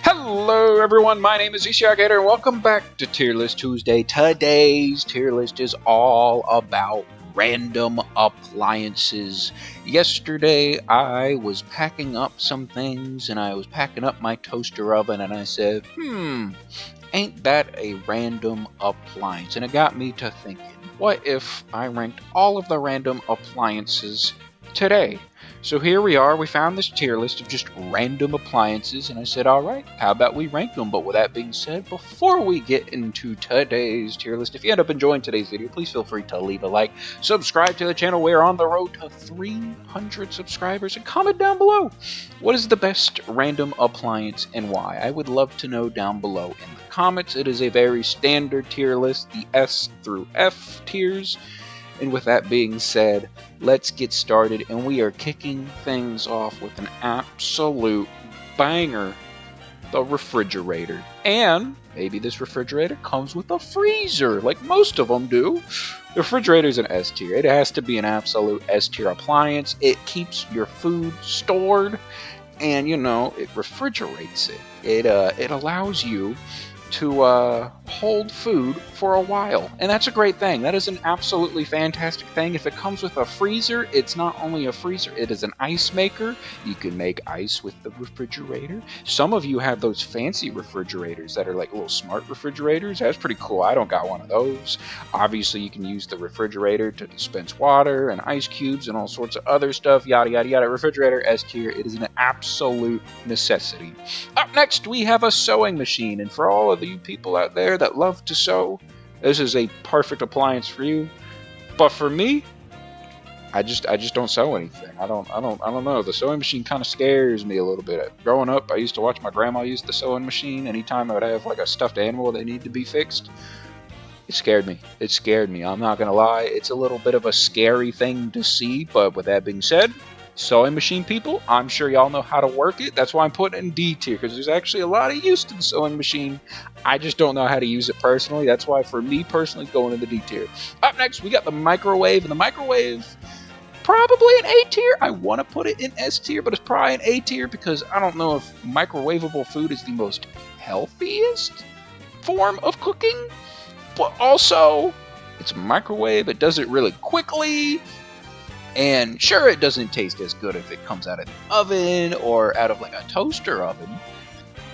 Hello everyone, my name is ZCRGator and welcome back to Tier List Tuesday. Today's tier list is all about random appliances. Yesterday I was packing up some things and I was packing up my toaster oven and I said, ain't that a random appliance? And it got me to thinking, what if I ranked all of the random appliances today? So here we are, we found this tier list of just random appliances, and I said, alright, how about we rank them? But with that being said, before we get into today's tier list, if you end up enjoying today's video, please feel free to leave a like, subscribe to the channel. We're on the road to 300 subscribers, and comment down below, what is the best random appliance and why? I would love to know down below in the comments. It is a very standard tier list, the S through F tiers. And with that being said, let's get started, and we are kicking things off with an absolute banger, the refrigerator. And maybe this refrigerator comes with a freezer, like most of them do. The refrigerator is an S tier. It has to be an absolute S tier appliance. It keeps your food stored, and you know, it refrigerates it. It allows you to hold food for a while, and that's a great thing. That is an absolutely fantastic thing. If it comes with a freezer, it's not only a freezer, it is an ice maker. You can make ice with the refrigerator. Some of you have those fancy refrigerators that are like little smart refrigerators. That's pretty cool. I don't got one of those. Obviously you can use the refrigerator to dispense water and ice cubes and all sorts of other stuff, yada yada yada. Refrigerator S tier. It is an absolute necessity. Up next we have a sewing machine, and for all of you people out there that love to sew, this is a perfect appliance for you. But for me, I just don't sew anything. I don't know. The sewing machine kind of scares me a little bit. Growing up, I used to watch my grandma use the sewing machine. Anytime I would have like a stuffed animal that needed to be fixed, it scared me. It scared me. I'm not gonna lie. It's a little bit of a scary thing to see. But with that being said, sewing machine people, I'm sure y'all know how to work it. That's why I'm putting it in D tier, because there's actually a lot of use to the sewing machine. I just don't know how to use it personally. That's why for me personally, going in the D tier. Up next, we got the microwave, and the microwave, probably an A tier. I want to put it in S tier, but it's probably an A tier because I don't know if microwavable food is the most healthiest form of cooking, but also it's a microwave. It does it really quickly. And sure, it doesn't taste as good if it comes out of the oven or out of like a toaster oven,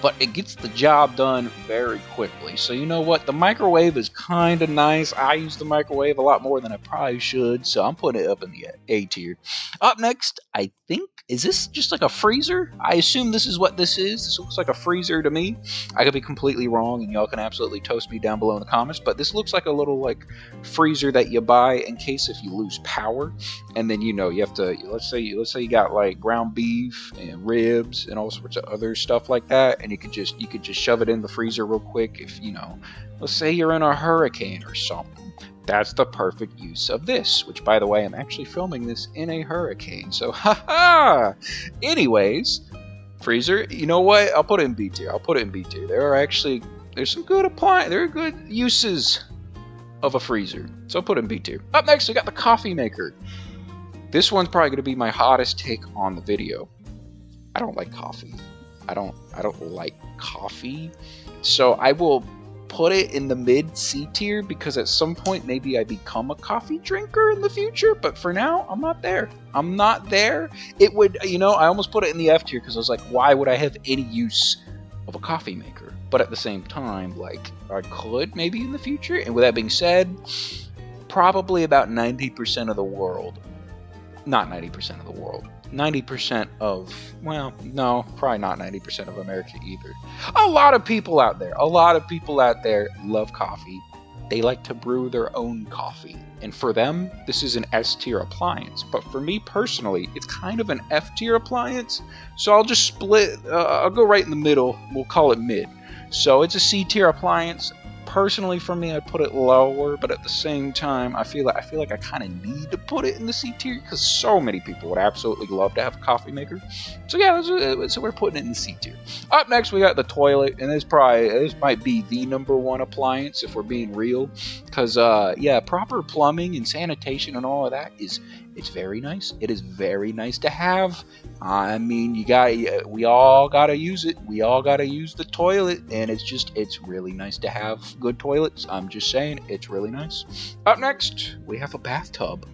but it gets the job done very quickly. So you know what? The microwave is kind of nice. I use the microwave a lot more than I probably should, so I'm putting it up in the A tier. Up next, I think, is this just like a freezer? I assume this is what this is. This looks like a freezer to me. I could be completely wrong, and y'all can absolutely toast me down below in the comments, but this looks like a little like freezer that you buy in case if you lose power, and then you know you have to, let's say you got like ground beef and ribs and all sorts of other stuff like that, and you could just shove it in the freezer real quick if, you know, let's say you're in a hurricane or something. That's the perfect use of this, which by the way, I'm actually filming this in a hurricane, so haha. Anyways, freezer, you know what? I'll put it in B tier. There's some good there are good uses of a freezer, so I'll put it in B tier. Up next, we got the coffee maker. This one's probably going to be my hottest take on the video. I don't like coffee. I don't like coffee, so I will put it in the mid C tier because at some point maybe I become a coffee drinker in the future, but for now I'm not there. It would, you know, I almost put it in the F tier because I was like, why would I have any use of a coffee maker? But at the same time, like, I could maybe in the future. And with that being said, probably about 90% of the world, not 90% of the world, 90% of, well, no, probably not 90% of America either. A lot of people out there love coffee. They like to brew their own coffee. And for them, this is an S tier appliance. But for me personally, it's kind of an F tier appliance. So I'll just split, I'll go right in the middle. We'll call it mid. So it's a C tier appliance. Personally, for me, I'd put it lower, but at the same time, I feel like I kind of need to put it in the C tier because so many people would absolutely love to have a coffee maker. So yeah, so we're putting it in the C tier. Up next, we got the toilet, and this might be the #1 appliance if we're being real, because yeah, proper plumbing and sanitation and all of that is It's very nice. It is very nice to have. I mean, we all gotta use it. We all gotta use the toilet, and it's really nice to have good toilets. I'm just saying, it's really nice. Up next, we have a bathtub.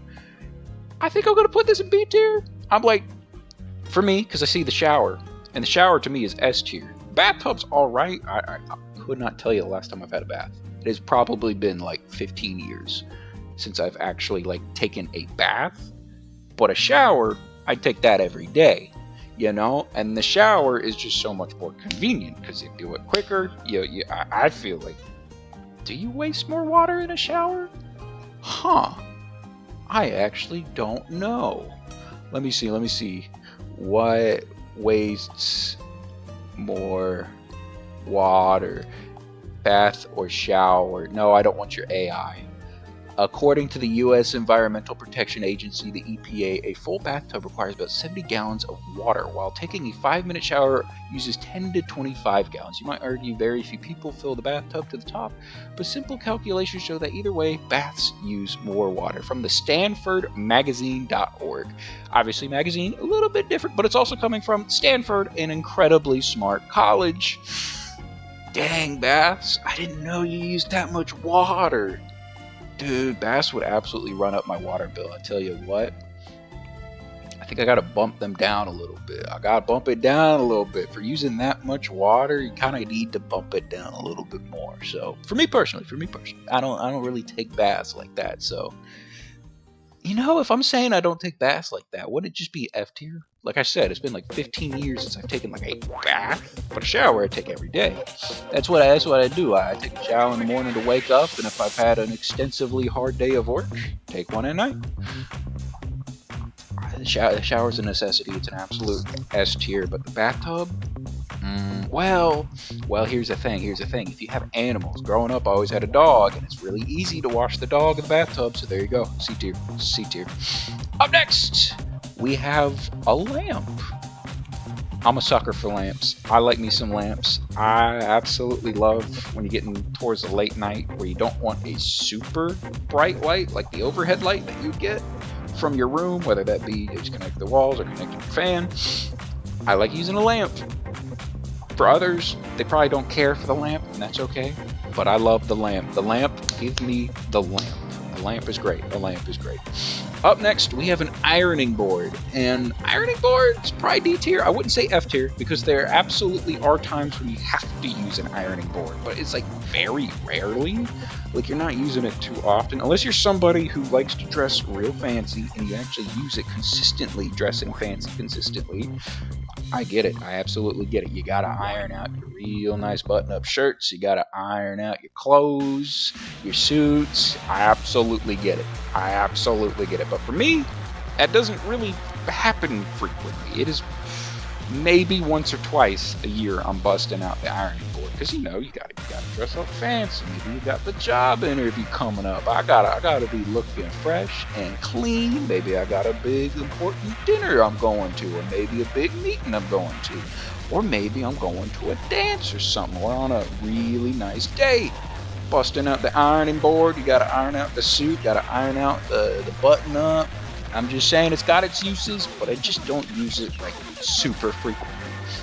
I think I'm gonna put this in B tier. I'm like, for me, because I see the shower, and the shower to me is S tier. Bathtub's all right. I could not tell you the last time I've had a bath. It has probably been like 15 years since I've actually like taken a bath. But a shower, I take that every day, you know? And the shower is just so much more convenient because you do it quicker. I feel like, do you waste more water in a shower? Huh. I actually don't know. Let me see. What wastes more water? Bath or shower? No, I don't want your AI. According to the U.S. Environmental Protection Agency, the EPA, a full bathtub requires about 70 gallons of water, while taking a 5-minute shower uses 10 to 25 gallons. You might argue very few people fill the bathtub to the top, but simple calculations show that either way, baths use more water. From the StanfordMagazine.org. Obviously, magazine, a little bit different, but it's also coming from Stanford, an incredibly smart college. Dang, baths, I didn't know you used that much water. Dude, baths would absolutely run up my water bill. I tell you what. I think I gotta bump them down a little bit. I gotta bump it down a little bit. For using that much water, you kind of need to bump it down a little bit more. So, for me personally, I don't really take baths like that. So, you know, if I'm saying I don't take baths like that, would it just be F tier? Like I said, it's been like 15 years since I've taken like a bath, but a shower I take every day. That's what I do. I take a shower in the morning to wake up, and if I've had an extensively hard day of work, take one at night. The shower's a necessity. It's an absolute S tier, but the bathtub, well, here's the thing. If you have animals, growing up, I always had a dog, and it's really easy to wash the dog in the bathtub. So there you go, C tier. Up next, we have a lamp. I'm a sucker for lamps. I like me some lamps. I absolutely love when you're getting towards the late night where you don't want a super bright light like the overhead light that you get from your room, whether that be just connect to the walls or connect to your fan. I like using a lamp. For others, they probably don't care for the lamp, and that's okay. But I love the lamp. The lamp, give me the lamp. The lamp is great. Up next, we have an ironing board. And ironing board's probably D tier. I wouldn't say F tier, because there absolutely are times when you have to use an ironing board. But it's like very rarely. Like, you're not using it too often. Unless you're somebody who likes to dress real fancy and you actually use it consistently, dressing fancy consistently. I get it. I absolutely get it. You gotta iron out your real nice button-up shirts. You gotta iron out your clothes, your suits. I absolutely get it. But for me, that doesn't really happen frequently. It is maybe once or twice a year I'm busting out the ironing board, because you gotta dress up fancy. Maybe you got the job interview coming up. I gotta be looking fresh and clean. Maybe I got a big important dinner I'm going to, or maybe a big meeting I'm going to, or maybe I'm going to a dance or something, or on a really nice date. Busting out the ironing board, you gotta iron out the suit, gotta iron out the button up. I'm just saying, it's got its uses, but I just don't use it like super frequently.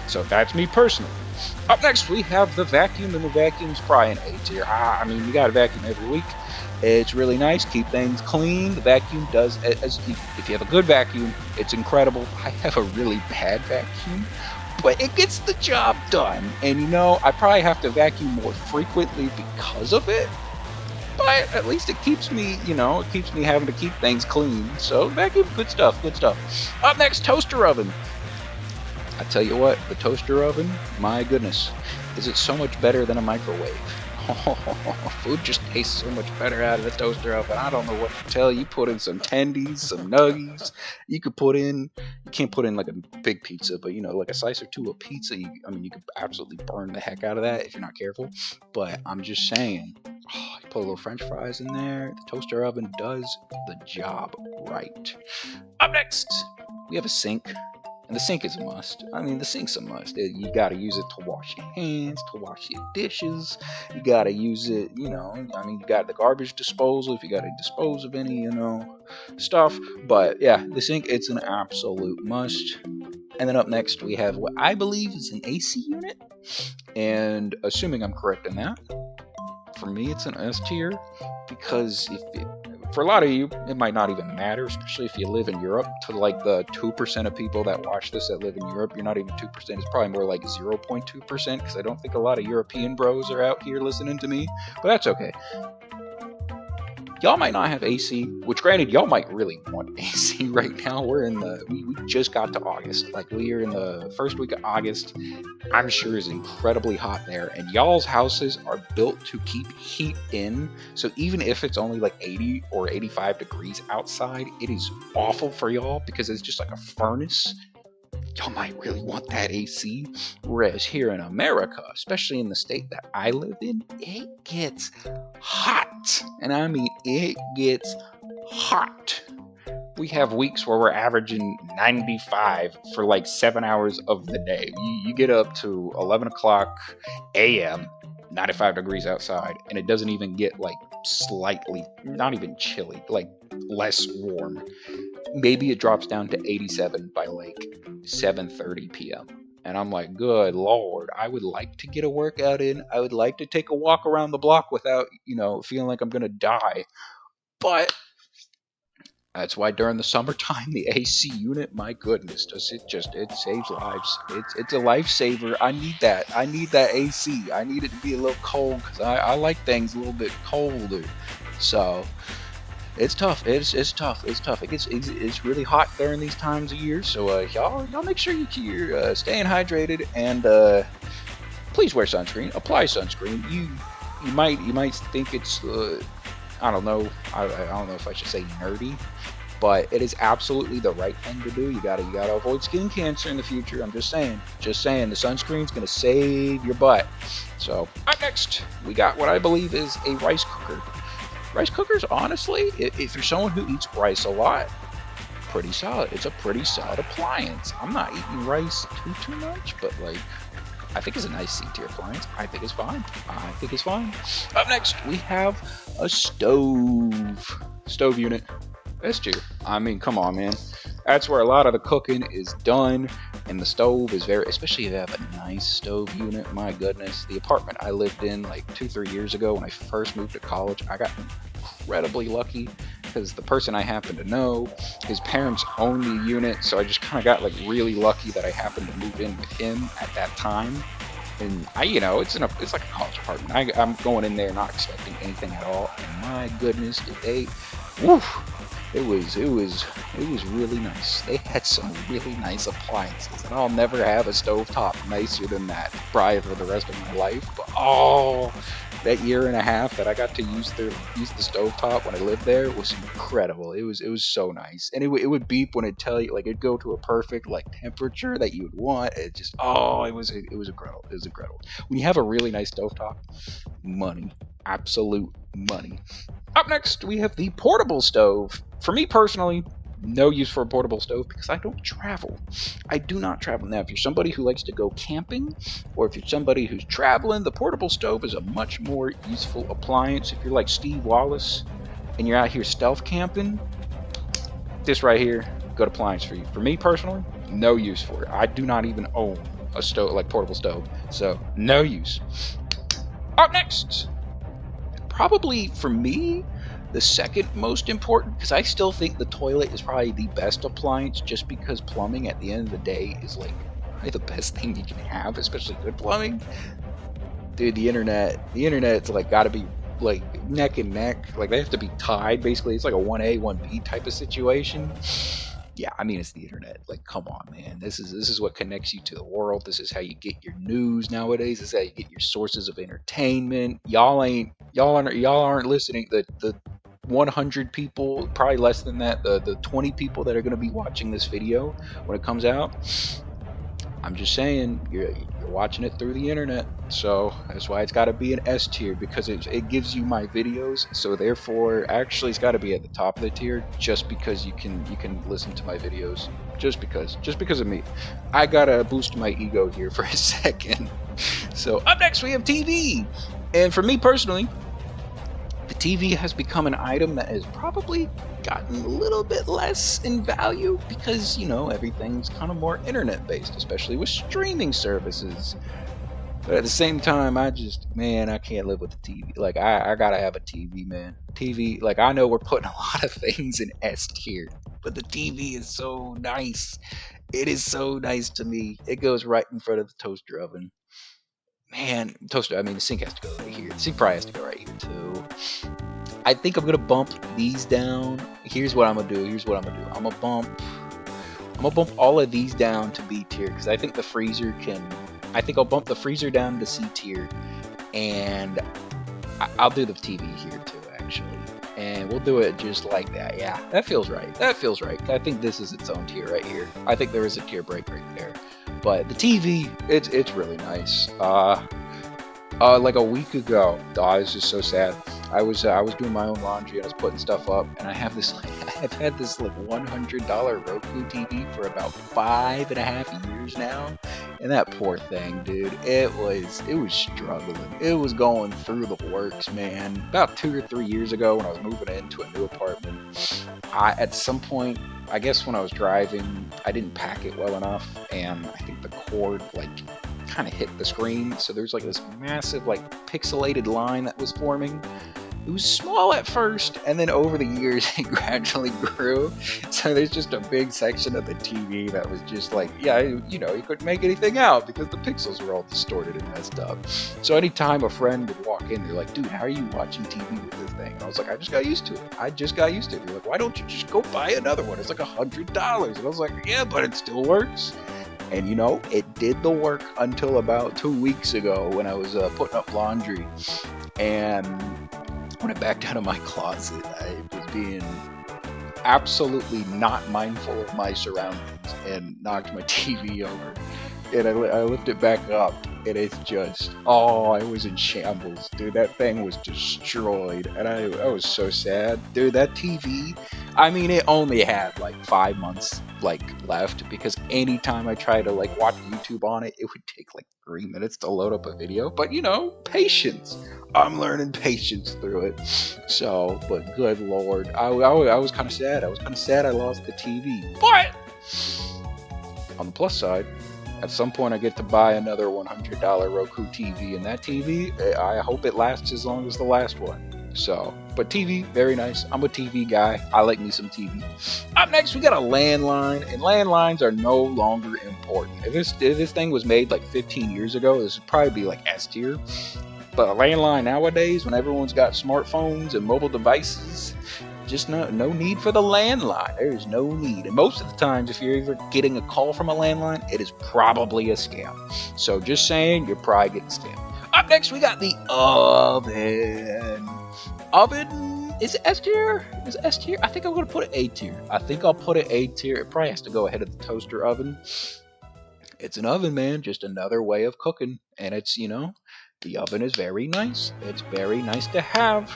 So that's me personally. Up next, we have the vacuum, and the vacuum's probably an A tier. I mean, you got to vacuum every week. It's really nice, keep things clean. The vacuum does, if you have a good vacuum, it's incredible. I have a really bad vacuum, but it gets the job done. And I probably have to vacuum more frequently because of it. But at least it keeps me, having to keep things clean. So vacuum, good stuff. Up next, toaster oven. I tell you what, the toaster oven, my goodness, is it so much better than a microwave? Food just tastes so much better out of the toaster oven. I don't know what to tell you. You put in some tendies, some nuggies. You can't put in like a big pizza, but like a slice or two of pizza, you could absolutely burn the heck out of that if you're not careful. But I'm just saying, you put a little French fries in there. The toaster oven does the job right. Up next, we have a sink. And And the sink is a must. I mean, the sink's a must. You gotta use it to wash your hands, to wash your dishes. You gotta use it, you got the garbage disposal if you gotta dispose of any, stuff. But yeah, the sink, it's an absolute must. And then up next, we have what I believe is an AC unit. And assuming I'm correct in that, for me, it's an S tier. Because for a lot of you, it might not even matter, especially if you live in Europe. To like the 2% of people that watch this that live in Europe, you're not even 2%. It's probably more like 0.2%, because I don't think a lot of European bros are out here listening to me. But that's okay. Y'all might not have AC, which granted, y'all might really want AC right now. We just got to August. Like, we are in the first week of August. I'm sure it's incredibly hot there. And y'all's houses are built to keep heat in. So even if it's only like 80 or 85 degrees outside, it is awful for y'all because it's just like a furnace. Y'all might really want that AC. Whereas here in America, especially in the state that I live in, it gets hot. And I mean, it gets hot. We have weeks where we're averaging 95 for like 7 hours of the day. You get up to 11 o'clock a.m., 95 degrees outside, and it doesn't even get like slightly, not even chilly, like less warm. Maybe it drops down to 87 by like 7:30 p.m. And I'm like, good Lord, I would like to get a workout in. I would like to take a walk around the block without, feeling like I'm going to die. But that's why during the summertime, the AC unit, my goodness, it saves lives. It's a lifesaver. I need that. I need that AC. I need it to be a little cold because I like things a little bit colder. So it's tough. It's tough. It's really hot during these times of year. So y'all make sure you're staying hydrated and please wear sunscreen. Apply sunscreen. You might think it's I don't know. I don't know if I should say nerdy, but it is absolutely the right thing to do. You gotta avoid skin cancer in the future. I'm just saying. The sunscreen's gonna save your butt. So up next, we got what I believe is a rice cooker. Rice cookers, honestly, if you're someone who eats rice a lot, pretty solid. It's a pretty solid appliance. I'm not eating rice too much, but like, I think it's a nice C-tier appliance. I think it's fine. Up next, we have a stove unit. S tier. I mean, come on, man. That's where a lot of the cooking is done, and the stove is especially if you have a nice stove unit. My goodness, the apartment I lived in like 2-3 years ago when I first moved to college, I got incredibly lucky because the person I happened to know, his parents owned the unit, so I just kind of got like really lucky that I happened to move in with him at that time. And it's like a college apartment. I'm going in there not expecting anything at all, and my goodness, it was really nice. They had some really nice appliances, and I'll never have a stovetop nicer than that probably for the rest of my life. But that year and a half that I got to use the stovetop when I lived there was incredible. It was so nice, and it would beep when it'd tell you, like, it'd go to a perfect like temperature that you would want. It just it was incredible. It was incredible. When you have a really nice stovetop, money, absolute money. Up next, we have the portable stove. For me personally, no use for a portable stove because I don't travel. I do not travel. Now, if you're somebody who likes to go camping, or if you're somebody who's traveling, the portable stove is a much more useful appliance. If you're like Steve Wallace and you're out here stealth camping, this right here, good appliance for you. For me personally, no use for it. I do not even own a stove, like portable stove, so no use. Up next, probably for me, the second most important, because I still think the toilet is probably the best appliance, just because plumbing at the end of the day is like probably the best thing you can have, especially good plumbing. Dude, the internet's like gotta be like neck and neck, like they have to be tied basically. It's like a 1A 1B type of situation. Yeah, I mean, it's the internet. Like, come on, man. This is what connects you to the world. This is how you get your news nowadays. This is how you get your sources of entertainment. Y'all aren't listening. The 100 people, probably less than that, the 20 people that are going to be watching this video when it comes out. I'm just saying, you're watching it through the internet. So that's why it's got to be an S tier, because it gives you my videos. So therefore, actually, it's got to be at the top of the tier, just because you can listen to my videos. Just because of me. I gotta boost my ego here for a second. So up next we have TV, and for me personally, the TV has become an item that has probably gotten a little bit less in value, because, you know, everything's kind of more internet based, especially with streaming services. But at the same time, I can't live with the TV. Like, I gotta have a TV, man. TV, like, I know we're putting a lot of things in S tier, but the TV is so nice. It is so nice to me. It goes right in front of the toaster oven. Man, toaster, I mean, the sink has to go right here. The sink probably has to go right here, too. I think I'm gonna bump these down. Here's what I'm gonna do. I'm gonna bump all of these down to B tier, because I think the freezer can. I think I'll bump the freezer down to C tier, and I'll do the TV here too, actually. And we'll do it just like that. Yeah, that feels right. I think this is its own tier right here. I think there is a tier break right there. But the TV, it's really nice. Like a week ago, I was just so sad. I was doing my own laundry and I was putting stuff up, and I've had this like $100 Roku TV for about 5.5 years now, and that poor thing, dude, it was struggling. It was going through the works, man. About 2 or 3 years ago, when I was moving into a new apartment, at some point, I guess when I was driving, I didn't pack it well enough, and I think the cord like kind of hit the screen, so there's like this massive like pixelated line that was forming. It was small at first, and then over the years it gradually grew. So there's just a big section of the TV that was just like, yeah, you know, you couldn't make anything out because the pixels were all distorted and messed up. So anytime a friend would walk in, they're like, dude, how are you watching TV with this thing? And I was like, I just got used to it. They're like, why don't you just go buy another one? It's like $100. And I was like, yeah, but it still works. And you know, it did the work until about 2 weeks ago when I was putting up laundry. And when I backed out of my closet, I was being absolutely not mindful of my surroundings and knocked my TV over. And I lift it back up, and it's just, I was in shambles, dude. That thing was destroyed, and I was so sad, dude. That TV, I mean, it only had like 5 months like left, because anytime I tried to like watch YouTube on it, it would take like 3 minutes to load up a video. But you know, patience. I'm learning patience through it. So, but good lord, I was kind of sad. I lost the TV, but on the plus side, at some point I get to buy another $100 Roku TV, and that TV, I hope it lasts as long as the last one. So, but TV, very nice. I'm a TV guy. I like me some TV. Up next, we got a landline, and landlines are no longer important. If this thing was made like 15 years ago, this would probably be like S tier. But a landline nowadays, when everyone's got smartphones and mobile devices, just no need for the landline. There is no need. And most of the times, if you're ever getting a call from a landline, it is probably a scam. So just saying, you're probably getting scammed. Up next, we got the oven. Oven, is it S tier? Is it S tier? I think I'm going to put it A tier. It probably has to go ahead of the toaster oven. It's an oven, man. Just another way of cooking. And it's, you know, the oven is very nice. It's very nice to have.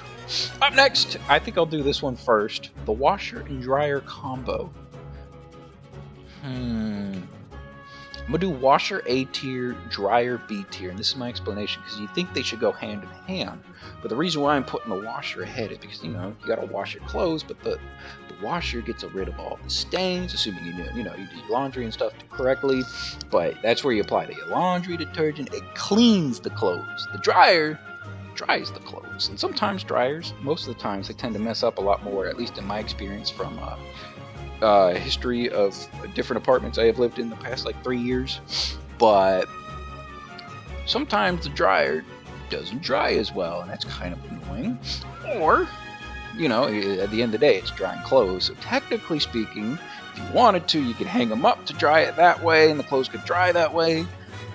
Up next, I think I'll do this one first. The washer and dryer combo. I'm going to do washer A tier, dryer B tier. And this is my explanation, because you think they should go hand in hand. But the reason why I'm putting the washer ahead is because, you know, you got to wash your clothes, but the washer gets rid of all the stains, assuming you do your laundry and stuff correctly. But that's where you apply the laundry detergent. It cleans the clothes. The dryer dries the clothes. And sometimes dryers, most of the times, they tend to mess up a lot more, at least in my experience from history of different apartments I have lived in the past like 3 years. But sometimes the dryer doesn't dry as well, and that's kind of annoying. Or, you know, at the end of the day, it's drying clothes. So technically speaking, if you wanted to, you could hang them up to dry it that way, and the clothes could dry that way.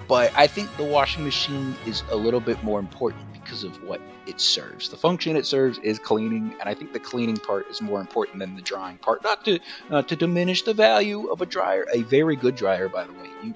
But I think the washing machine is a little bit more important because of what it serves. The function it serves is cleaning, and I think the cleaning part is more important than the drying part. Not to diminish the value of a dryer. A very good dryer, by the way.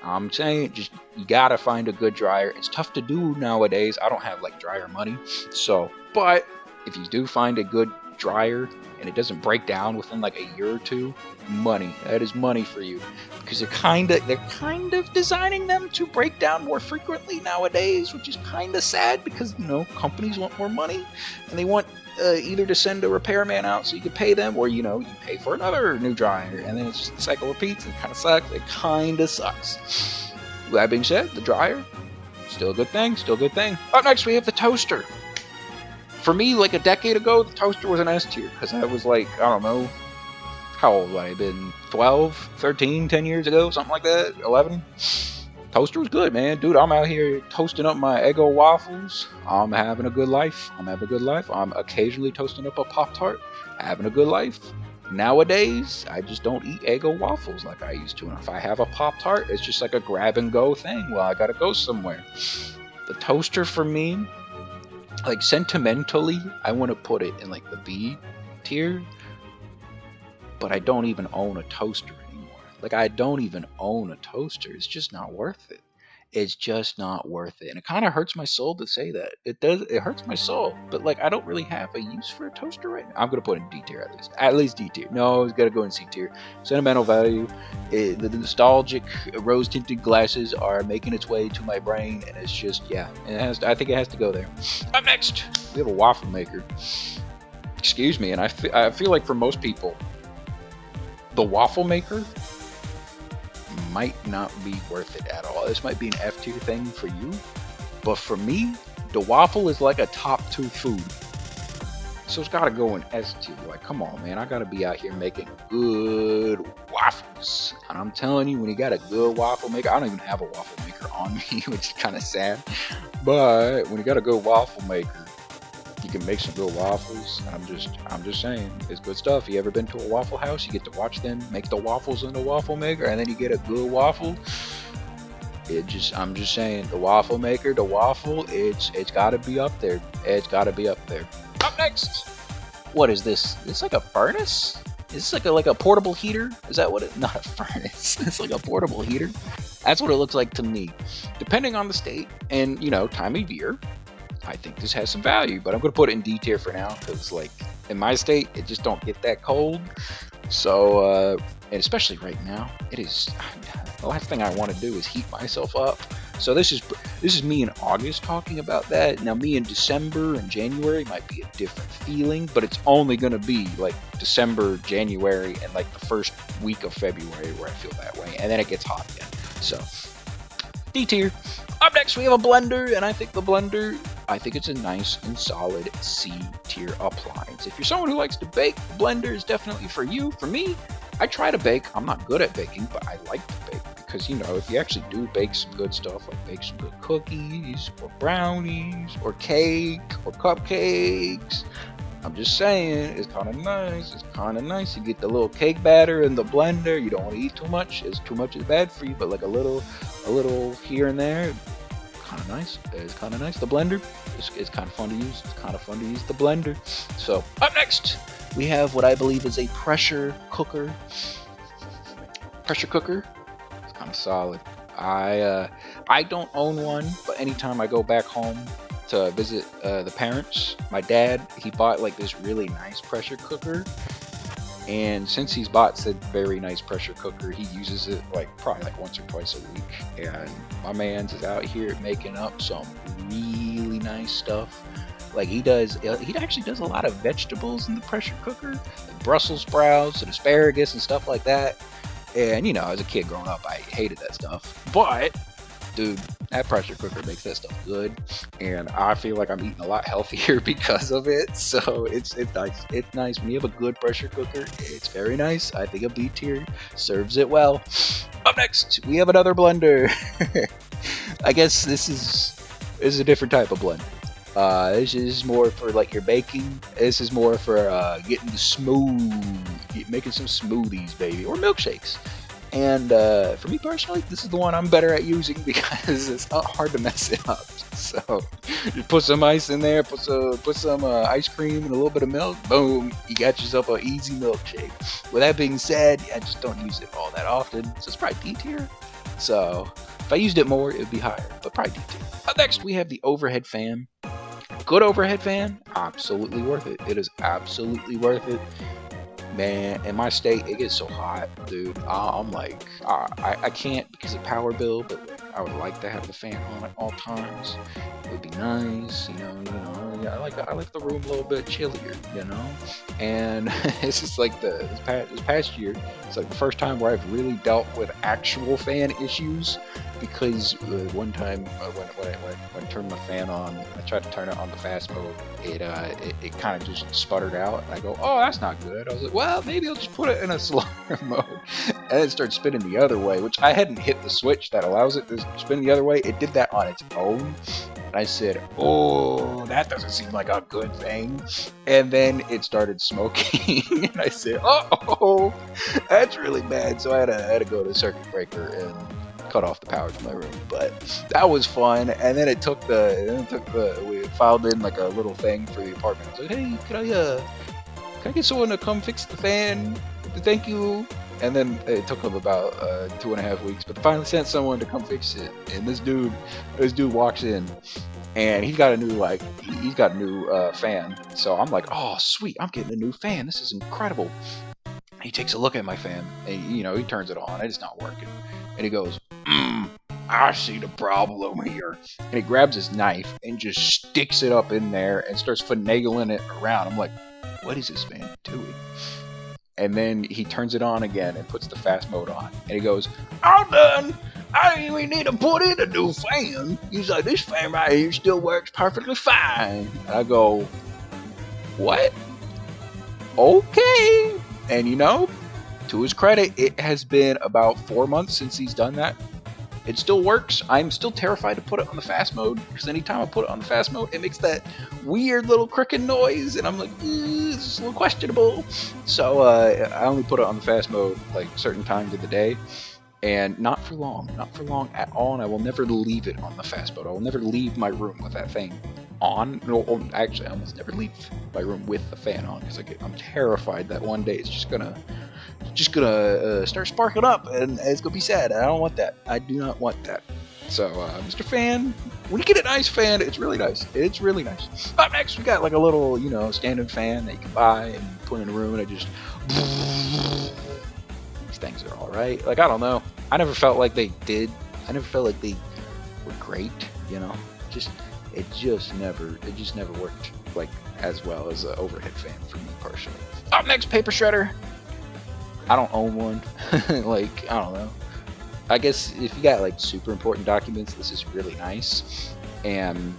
I'm saying, just you gotta find a good dryer. It's tough to do nowadays. I don't have like dryer money, so. But if you do find a good dryer and it doesn't break down within like a year or two, money. That is money for you, because they're kind of designing them to break down more frequently nowadays, which is kind of sad because companies want more money and they want either to send a repairman out so you can pay them, or you pay for another new dryer, and then it's just the cycle repeats and it kind of sucks. It kind of sucks. With that being said, the dryer, still a good thing, still a good thing. Up next, we have the toaster. For me, like a decade ago, the toaster was an S tier, because I was like, I don't know, how old would I have been? 12, 13, 10 years ago, something like that, 11? Toaster was good, man. Dude, I'm out here toasting up my Eggo waffles. I'm having a good life. I'm occasionally toasting up a Pop-Tart. Having a good life. Nowadays, I just don't eat Eggo waffles like I used to. And if I have a Pop-Tart, it's just like a grab-and-go thing. Well, I gotta go somewhere. The toaster for me, like sentimentally, I want to put it in like the B tier. But I don't even own a toaster anymore. Like, I don't even own a toaster. It's just not worth it. It's just not worth it. And it kind of hurts my soul to say that. It does. It hurts my soul. But, like, I don't really have a use for a toaster right now. I'm going to put it in D tier at least. At least D tier. No, it's got to go in C tier. Sentimental value. The nostalgic rose-tinted glasses are making its way to my brain. And it's just, yeah. I think it has to go there. Up next, we have a waffle maker. Excuse me. And I feel like for most people, the waffle maker might not be worth it at all. This might be an F tier thing for you, but for me, the waffle is like a top 2 food. So it's gotta go in S tier. Like, come on, man, I gotta be out here making good waffles. And I'm telling you, when you got a good waffle maker, I don't even have a waffle maker on me, which is kind of sad. But when you got a good waffle maker, you can make some good waffles. And I'm just saying, it's good stuff. You ever been to a Waffle House? You get to watch them make the waffles in the waffle maker, and then you get a good waffle. I'm just saying, the waffle maker, the waffle, it's gotta be up there. It's gotta be up there. Up next, what is this? It's like a furnace? Is this like a portable heater? Is that what it? Not a furnace. It's like a portable heater. That's what it looks like to me. Depending on the state and time of year, I think this has some value, but I'm going to put it in D tier for now, because like in my state, it just don't get that cold. So, and especially right now, it is, the last thing I want to do is heat myself up. So this is me in August talking about that. Now me in December and January might be a different feeling, but it's only going to be like December, January, and like the first week of February where I feel that way. And then it gets hot again. So D tier. Up next, we have a blender, and I think the blender, it's a nice and solid C tier appliance. If you're someone who likes to bake, the blender is definitely for you. For me, I try to bake. I'm not good at baking, but I like to bake because, if you actually do bake some good stuff, like bake some good cookies or brownies or cake or cupcakes, I'm just saying, it's kind of nice. It's kind of nice. You get the little cake batter in the blender. You don't want to eat too much. It's too much is bad for you, but like a little here and there, kind of nice. It's kind of nice. The blender is kind of fun to use. It's kind of fun to use the blender. So up next, we have what I believe is a pressure cooker. It's kind of solid. I don't own one, but anytime I go back home to visit the parents, my dad, he bought like this really nice pressure cooker, and since he's bought said very nice pressure cooker, he uses it probably once or twice a week, and my man's is out here making up some really nice stuff. Like he actually does a lot of vegetables in the pressure cooker, like Brussels sprouts and asparagus and stuff like that. And as a kid growing up, I hated that stuff, but dude, that pressure cooker makes that stuff good, and I feel like I'm eating a lot healthier because of it. So it's nice. It's nice when you have a good pressure cooker. It's very nice. I think a B tier serves it well. Up next, we have another blender. I guess this is a different type of blender. This is more for like your baking. This is more for getting making some smoothies, baby, or milkshakes. And for me personally, this is the one I'm better at using because it's not hard to mess it up. So you put some ice in there, put some ice cream and a little bit of milk. Boom, you got yourself an easy milkshake. With that being said, I just don't use it all that often. So it's probably D tier. So if I used it more, it would be higher, but probably do too. Up next, we have the overhead fan. Good overhead fan, absolutely worth it. It is absolutely worth it. Man, in my state, it gets so hot, dude. I'm like, I can't because of power bill, but like, I would like to have the fan on at all times. It would be nice, yeah, I like the room a little bit chillier, And it's just like this past year, it's like the first time where I've really dealt with actual fan issues. Because one time when I turned my fan on, I tried to turn it on the fast mode. It kind of just sputtered out, and I go, "Oh, that's not good." I was like, "Well, maybe I'll just put it in a slower mode," and it started spinning the other way, which I hadn't hit the switch that allows it to spin the other way. It did that on its own. And I said, "Oh, that doesn't seem like a good thing." And then it started smoking, and I said, "Oh, that's really bad." So I had to go to the circuit breaker and cut off the power to my room. But that was fun. And then we filed in like a little thing for the apartment. I was like, "Hey, can I get someone to come fix the fan? Thank you." And then it took them about 2.5 weeks, but finally sent someone to come fix it. And this dude walks in, and he's got a new fan. So I'm like, "Oh, sweet! I'm getting a new fan. This is incredible." He takes a look at my fan, and he turns it on. It's not working, and he goes, "I see the problem here." And he grabs his knife and just sticks it up in there and starts finagling it around. I'm like, "What is this man doing?" And then he turns it on again and puts the fast mode on. And he goes, "All done. We need to put in a new fan." He's like, "This fan right here still works perfectly fine." And I go, "What? Okay." And to his credit, it has been about 4 months since he's done that. It still works. I'm still terrified to put it on the fast mode, because anytime I put it on the fast mode, it makes that weird little cricking noise, and I'm like, it's a little questionable. So I only put it on the fast mode like certain times of the day, and not for long at all. And I will never leave it on the fast mode. I will never leave my room with that thing on. No, actually, I almost never leave my room with the fan on, because I'm terrified that one day it's just gonna start sparking up, and it's gonna be sad. I don't want that. I do not want that. So, Mr. Fan, when you get a nice fan, it's really nice. It's really nice. Up next, we got like a little, standard fan that you can buy and put in a room, and it just. These things are all right. Like, I don't know. I never felt like they did. I never felt like they were great. It just never worked like as well as an overhead fan for me personally. Up next, paper shredder. I don't own one. Like, I don't know. I guess if you got like super important documents, this is really nice. And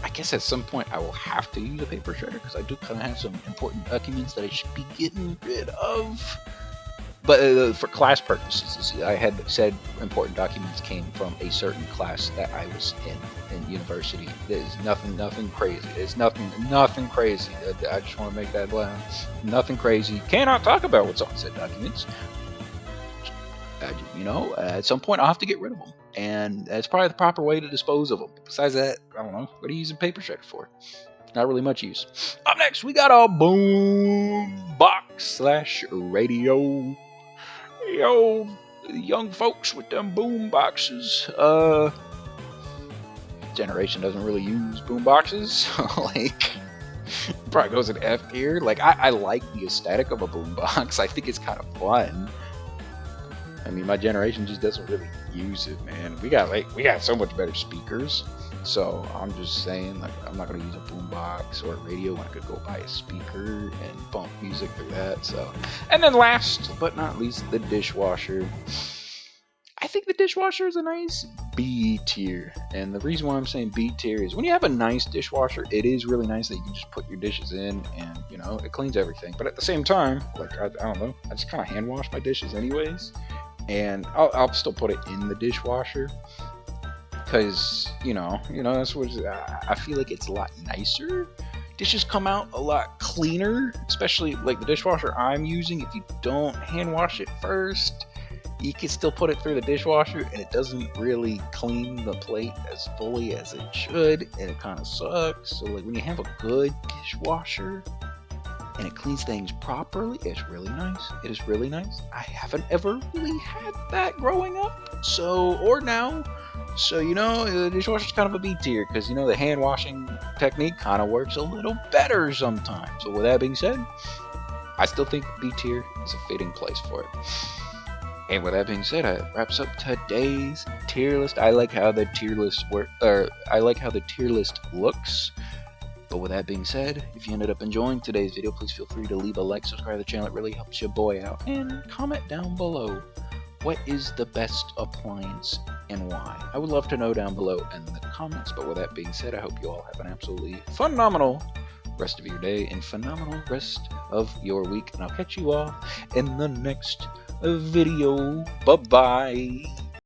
I guess at some point I will have to use a paper shredder, because I do kind of have some important documents that I should be getting rid of. But for class purposes, I had said important documents came from a certain class that I was in university. There's nothing crazy. It's nothing crazy. I just want to make that loud. Nothing crazy. Cannot talk about what's on said documents. At some point I'll have to get rid of them, and that's probably the proper way to dispose of them. Besides that, I don't know. What are you using paper shredder for? Not really much use. Up next, we got a boom box / radio. Yo, young folks with them boom boxes. Generation doesn't really use boom boxes. Like, probably goes in F tier. Like, I like the aesthetic of a boom box. I think it's kind of fun. I mean, my generation just doesn't really use it, man. We got so much better speakers. So I'm just saying, like, I'm not gonna use a boombox or a radio when I could go buy a speaker and bump music through that. So, and then last but not least, the dishwasher. I think the dishwasher is a nice B tier, and the reason why I'm saying B tier is when you have a nice dishwasher, it is really nice that you can just put your dishes in, and it cleans everything. But at the same time, like, I don't know, I just kind of hand wash my dishes anyways, and I'll still put it in the dishwasher. Because, that's what I feel like it's a lot nicer. Dishes come out a lot cleaner, especially like the dishwasher I'm using. If you don't hand wash it first, you can still put it through the dishwasher, and it doesn't really clean the plate as fully as it should, and it kind of sucks. So, like, when you have a good dishwasher and it cleans things properly. It's really nice. It is really nice. I haven't ever really had that growing up, or now. So, the dishwasher's kind of a B tier because, the hand washing technique kind of works a little better sometimes. So, with that being said, I still think B tier is a fitting place for it. And with that being said, that wraps up today's tier list. I like how the tier list looks. But with that being said, if you ended up enjoying today's video, please feel free to leave a like, subscribe to the channel. It really helps your boy out. And comment down below, what is the best appliance and why? I would love to know down below in the comments. But with that being said, I hope you all have an absolutely phenomenal rest of your day and phenomenal rest of your week. And I'll catch you all in the next video. Bye-bye.